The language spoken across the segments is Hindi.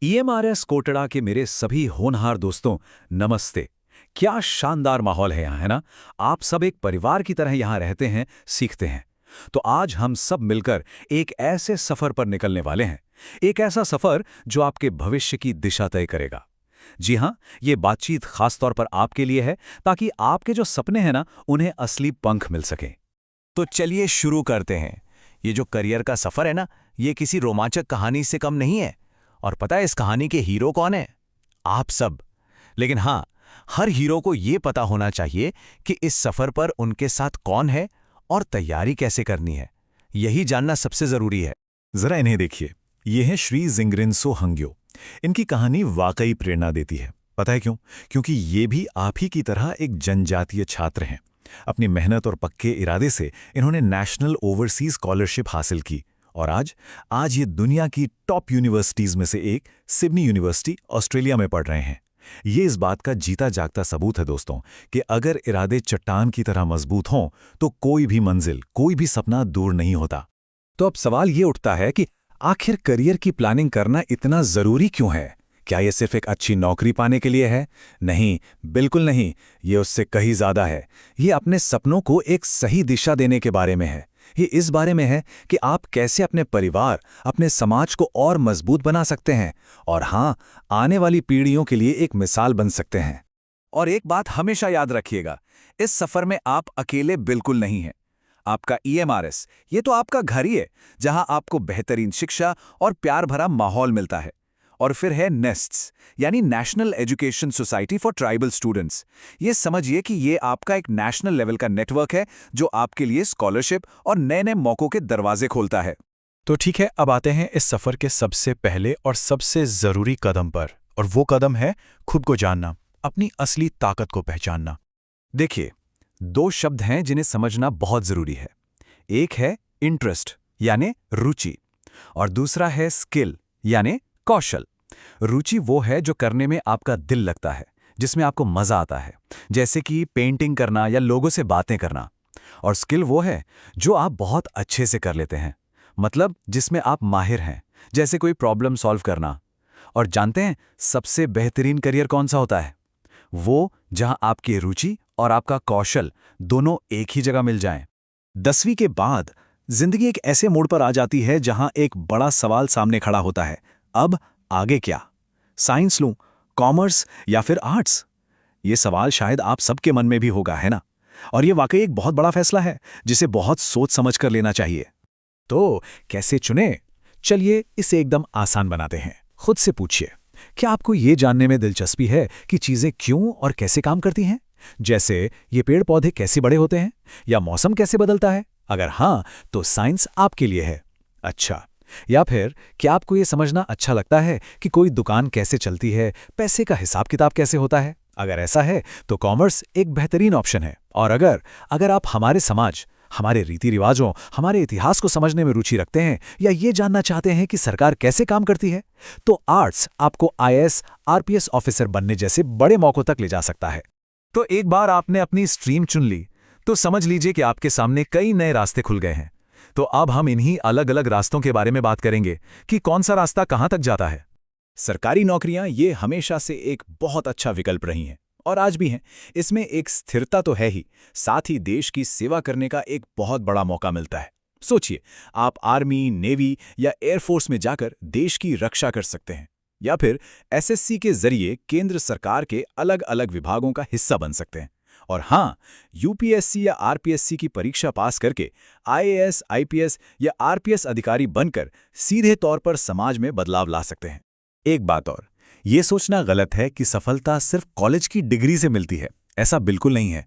ईएमआरएस कोटड़ा के मेरे सभी होनहार दोस्तों, नमस्ते। क्या शानदार माहौल है यहाँ, है ना? आप सब एक परिवार की तरह यहाँ रहते हैं, सीखते हैं। तो आज हम सब मिलकर एक ऐसे सफर पर निकलने वाले हैं। एक ऐसा सफर जो आपके भविष्य की दिशा तय करेगा। जी हाँ, ये बातचीत खास तौर पर आपके लिए है, ताकि आपके जो सपने हैं ना, उन्हें असली पंख मिल सके। तो चलिए शुरू करते हैं। ये जो करियर का सफर है ना, ये किसी रोमांचक कहानी से कम नहीं है। और पता है इस कहानी के हीरो कौन है? आप सब। लेकिन हाँ, हर हीरो को ये पता होना चाहिए कि इस सफर पर उनके साथ कौन है और तैयारी कैसे करनी है। यही जानना सबसे जरूरी है। जरा इन्हें देखिए, ये है श्री जिंगरिनसो हंग्यो। इनकी कहानी वाकई प्रेरणा देती है। पता है क्यों? क्योंकि ये भी आप ही की तरह एक जनजातीय छात्र हैं। अपनी मेहनत और पक्के इरादे से इन्होंने नेशनल ओवरसीज स्कॉलरशिप हासिल की और आज ये दुनिया की टॉप यूनिवर्सिटीज में से एक सिडनी यूनिवर्सिटी ऑस्ट्रेलिया में पढ़ रहे हैं। ये इस बात का जीता जागता सबूत है दोस्तों कि अगर इरादे चट्टान की तरह मजबूत हों तो कोई भी मंजिल, कोई भी सपना दूर नहीं होता। तो अब सवाल ये उठता है कि आखिर करियर की प्लानिंग करना इतना जरूरी क्यों है? क्या ये सिर्फ एक अच्छी नौकरी पाने के लिए है? नहीं, बिल्कुल नहीं। ये उससे कहीं ज्यादा है। ये अपने सपनों को एक सही दिशा देने के बारे में है। ये इस बारे में है कि आप कैसे अपने परिवार, अपने समाज को और मजबूत बना सकते हैं और हाँ, आने वाली पीढ़ियों के लिए एक मिसाल बन सकते हैं। और एक बात हमेशा याद रखिएगा, इस सफर में आप अकेले बिल्कुल नहीं हैं। आपका ईएमआरएस, ये तो आपका घर ही है, जहां आपको बेहतरीन शिक्षा और प्यार भरा माहौल मिलता है। और फिर है नेस्ट्स, यानी national education society for tribal students. ये समझिए कि ये आपका एक नेशनल लेवल का नेटवर्क है जो आपके लिए स्कॉलरशिप और नए नए मौकों के दरवाजे खोलता है। तो ठीक है, अब आते हैं इस सफर के सबसे पहले और सबसे जरूरी कदम पर, और वो कदम है खुद को जानना, अपनी असली ताकत को पहचानना। देखिए, दो शब्द हैं जिन्हें समझना बहुत जरूरी है। एक है इंटरेस्ट यानी रुचि, और दूसरा है स्किल यानी कौशल। रुचि वो है जो करने में आपका दिल लगता है, जिसमें आपको मजा आता है, जैसे कि पेंटिंग करना या लोगों से बातें करना। और स्किल वो है जो आप बहुत अच्छे से कर लेते हैं, मतलब जिसमें आप माहिर हैं, जैसे कोई प्रॉब्लम सॉल्व करना। और जानते हैं सबसे बेहतरीन करियर कौन सा होता है? वो जहां आपकी रुचि और आपका कौशल दोनों एक ही जगह मिल जाएं। 10वीं के बाद जिंदगी एक ऐसे मोड़ पर आ जाती है जहां एक बड़ा सवाल सामने खड़ा होता है। अब आगे क्या? साइंस लूं, कॉमर्स या फिर आर्ट्स? ये सवाल शायद आप सबके मन में भी होगा, है ना? और ये वाकई एक बहुत बड़ा फैसला है जिसे बहुत सोच समझ कर लेना चाहिए। तो कैसे चुने? चलिए इसे एकदम आसान बनाते हैं। खुद से पूछिए, क्या आपको ये जानने में दिलचस्पी है कि चीजें क्यों और कैसे काम करती हैं? जैसे ये पेड़ पौधे कैसे बड़े होते हैं या मौसम कैसे बदलता है? अगर हाँ, तो साइंस आपके लिए है। अच्छा, या फिर क्या आपको ये समझना अच्छा लगता है कि कोई दुकान कैसे चलती है, पैसे का हिसाब किताब कैसे होता है? अगर ऐसा है तो कॉमर्स एक बेहतरीन ऑप्शन है। और अगर आप हमारे समाज, हमारे रीति रिवाजों, हमारे इतिहास को समझने में रुचि रखते हैं या ये जानना चाहते हैं कि सरकार कैसे काम करती है, तो आर्ट्स आपको आईएएस, आरपीएस ऑफिसर बनने जैसे बड़े मौकों तक ले जा सकता है। तो एक बार आपने अपनी स्ट्रीम चुन ली तो समझ लीजिए कि आपके सामने कई नए रास्ते खुल गए हैं। तो अब हम इन्हीं अलग अलग रास्तों के बारे में बात करेंगे कि कौन सा रास्ता कहां तक जाता है। सरकारी नौकरियां ये हमेशा से एक बहुत अच्छा विकल्प रही हैं और आज भी हैं। इसमें एक स्थिरता तो है ही, साथ ही देश की सेवा करने का एक बहुत बड़ा मौका मिलता है। सोचिए, आप आर्मी, नेवी या एयरफोर्स में जाकर देश की रक्षा कर सकते हैं, या फिर एसएससी के जरिए केंद्र सरकार के अलग अलग विभागों का हिस्सा बन सकते हैं। और हाँ, यूपीएससी या आरपीएससी की परीक्षा पास करके आईएएस, आईपीएस या आरपीएस अधिकारी बनकर सीधे तौर पर समाज में बदलाव ला सकते हैं। एक बात और, ये सोचना गलत है कि सफलता सिर्फ कॉलेज की डिग्री से मिलती है। ऐसा बिल्कुल नहीं है।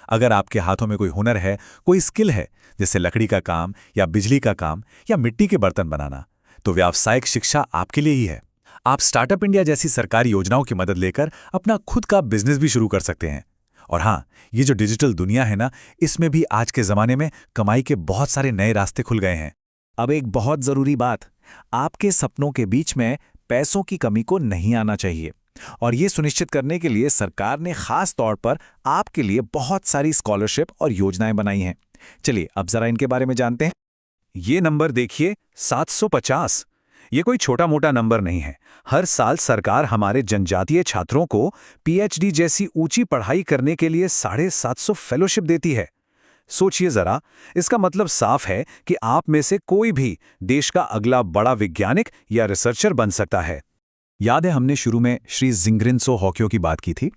अगर आपके हाथों में कोई हुनर है, कोई स्किल है, जैसे लकड़ी का काम या बिजली का काम या मिट्टी के बर्तन बनाना, तो व्यावसायिक शिक्षा आपके लिए ही है। आप स्टार्टअप इंडिया जैसी सरकारी योजनाओं की मदद लेकर अपना खुद का बिजनेस भी शुरू कर सकते हैं। और हाँ, ये जो डिजिटल दुनिया है ना, इसमें भी आज के जमाने में कमाई के बहुत सारे नए रास्ते खुल गए हैं। अब एक बहुत जरूरी बात, आपके सपनों के बीच में पैसों की कमी को नहीं आना चाहिए। और ये सुनिश्चित करने के लिए सरकार ने खास तौर पर आपके लिए बहुत सारी स्कॉलरशिप और योजनाएं बनाई हैं। चलिए अब जरा इनके बारे में जानते हैं। ये नंबर देखिए, 750। ये कोई छोटा मोटा नंबर नहीं है। हर साल सरकार हमारे जनजातीय छात्रों को पीएचडी जैसी ऊंची पढ़ाई करने के लिए 750 फेलोशिप देती है। सोचिए जरा, इसका मतलब साफ है कि आप में से कोई भी देश का अगला बड़ा वैज्ञानिक या रिसर्चर बन सकता है। याद है हमने शुरू में श्री जिंग्रिन्सो हॉक्यो की बात की थी।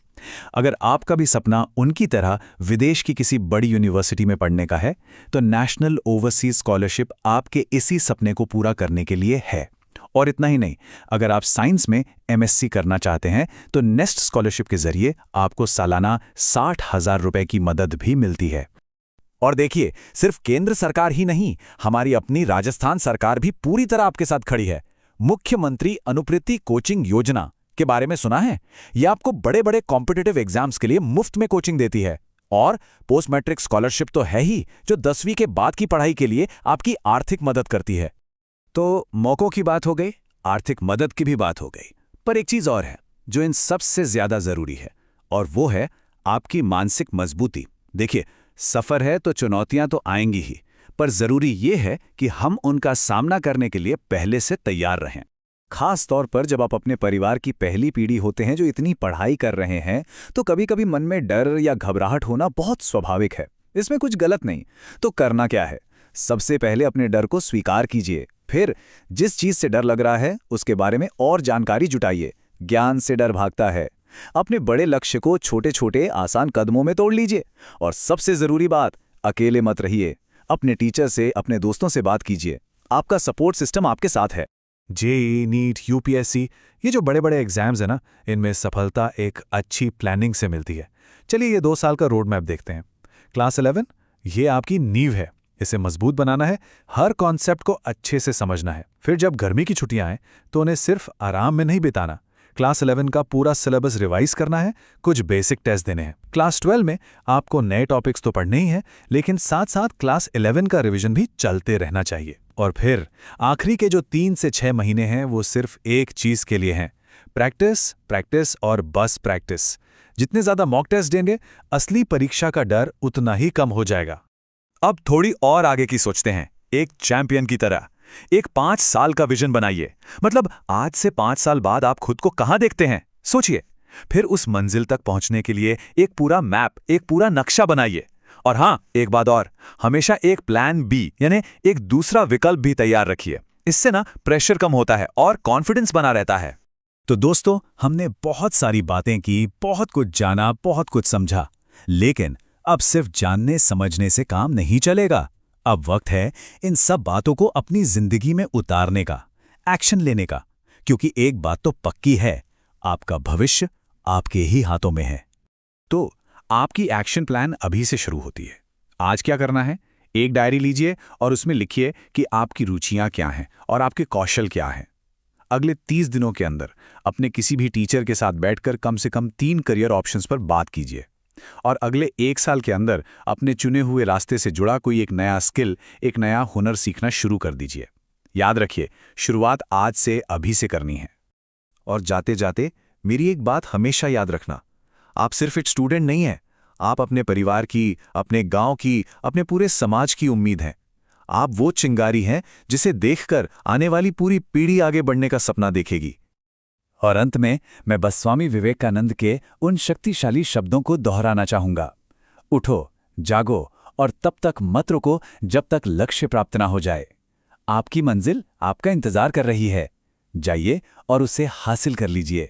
अगर आपका भी सपना उनकी तरह विदेश की किसी बड़ी यूनिवर्सिटी में पढ़ने का है, तो नेशनल ओवरसीज स्कॉलरशिप आपके इसी सपने को पूरा करने के लिए है। और इतना ही नहीं, अगर आप साइंस में एमएससी करना चाहते हैं तो नेस्ट स्कॉलरशिप के जरिए आपको सालाना 60,000 रुपए की मदद भी मिलती है। और देखिए, सिर्फ केंद्र सरकार ही नहीं, हमारी अपनी राजस्थान सरकार भी पूरी तरह आपके साथ खड़ी है। मुख्यमंत्री अनुप्रीति कोचिंग योजना के बारे में सुना है? यह आपको बड़े बड़े कॉम्पिटिटिव एग्जाम्स के लिए मुफ्त में कोचिंग देती है। और पोस्ट मैट्रिक स्कॉलरशिप तो है ही, जो 10वीं के बाद की पढ़ाई के लिए आपकी आर्थिक मदद करती है। तो मौकों की बात हो गई, आर्थिक मदद की भी बात हो गई, पर एक चीज और है जो इन सबसे ज्यादा जरूरी है, और वो है आपकी मानसिक मजबूती। देखिए, सफर है तो चुनौतियां तो आएंगी ही, पर जरूरी ये है कि हम उनका सामना करने के लिए पहले से तैयार रहें। खास तौर पर जब आप अपने परिवार की पहली पीढ़ी होते हैं जो इतनी पढ़ाई कर रहे हैं, तो कभी कभी मन में डर या घबराहट होना बहुत स्वाभाविक है। इसमें कुछ गलत नहीं। तो करना क्या है? सबसे पहले अपने डर को स्वीकार कीजिए। फिर जिस चीज से डर लग रहा है उसके बारे में और जानकारी जुटाइए। ज्ञान से डर भागता है। अपने बड़े लक्ष्य को छोटे छोटे आसान कदमों में तोड़ लीजिए। और सबसे जरूरी बात, अकेले मत रहिए। अपने टीचर से, अपने दोस्तों से बात कीजिए। आपका सपोर्ट सिस्टम आपके साथ है। जेईई, नीट, यूपीएससी, ये जो बड़े बड़े एग्जाम्स हैं ना, इनमें सफलता एक अच्छी प्लानिंग से मिलती है। चलिए ये 2 साल का रोड मैप देखते हैं। क्लास 11, ये आपकी नींव है। इसे मजबूत बनाना है, हर कॉन्सेप्ट को अच्छे से समझना है। फिर जब गर्मी की छुट्टियां आएं तो उन्हें सिर्फ आराम में नहीं बिताना। क्लास 11 का पूरा सिलेबस रिवाइज करना है, कुछ बेसिक टेस्ट देने हैं। क्लास 12 में आपको नए टॉपिक्स तो पढ़ने ही हैं, लेकिन साथ साथ क्लास 11 का रिवीजन भी चलते रहना चाहिए। और फिर आखिरी के जो 3 से 6 महीने हैं वो सिर्फ एक चीज के लिए हैं, प्रैक्टिस, प्रैक्टिस और बस प्रैक्टिस। जितने ज्यादा मॉक टेस्ट देंगे, असली परीक्षा का डर उतना ही कम हो जाएगा। अब थोड़ी और आगे की सोचते हैं, एक चैंपियन की तरह। एक 5 साल का विजन बनाइए। मतलब आज से 5 साल बाद आप खुद को कहां देखते हैं, सोचिए। फिर उस मंजिल तक पहुंचने के लिए एक पूरा मैप, एक पूरा नक्शा बनाइए। और हां, एक बात और, हमेशा एक प्लान बी यानी एक दूसरा विकल्प भी तैयार रखिए। इससे ना प्रेशर कम होता है और कॉन्फिडेंस बना रहता है। तो दोस्तों, हमने बहुत सारी बातें की, बहुत कुछ जाना, बहुत कुछ समझा। लेकिन अब सिर्फ जानने समझने से काम नहीं चलेगा। अब वक्त है इन सब बातों को अपनी जिंदगी में उतारने का, एक्शन लेने का। क्योंकि एक बात तो पक्की है, आपका भविष्य आपके ही हाथों में है। तो आपकी एक्शन प्लान अभी से शुरू होती है। आज क्या करना है? एक डायरी लीजिए और उसमें लिखिए कि आपकी रुचियां क्या हैं और आपके कौशल क्या हैं। अगले 30 दिनों के अंदर अपने किसी भी टीचर के साथ बैठकर कम से कम 3 करियर ऑप्शंस पर बात कीजिए। और अगले 1 साल के अंदर अपने चुने हुए रास्ते से जुड़ा कोई एक नया स्किल, एक नया हुनर सीखना शुरू कर दीजिए। याद रखिए, शुरुआत आज से, अभी से करनी है। और जाते जाते मेरी एक बात हमेशा याद रखना, आप सिर्फ एक स्टूडेंट नहीं हैं, आप अपने परिवार की, अपने गांव की, अपने पूरे समाज की उम्मीद हैं। आप वो चिंगारी हैं जिसे देखकर आने वाली पूरी पीढ़ी आगे बढ़ने का सपना देखेगी। और अंत में मैं बस स्वामी विवेकानंद के उन शक्तिशाली शब्दों को दोहराना चाहूंगा। उठो, जागो और तब तक मत रुको जब तक लक्ष्य प्राप्त ना हो जाए। आपकी मंजिल आपका इंतजार कर रही है। जाइए और उसे हासिल कर लीजिए।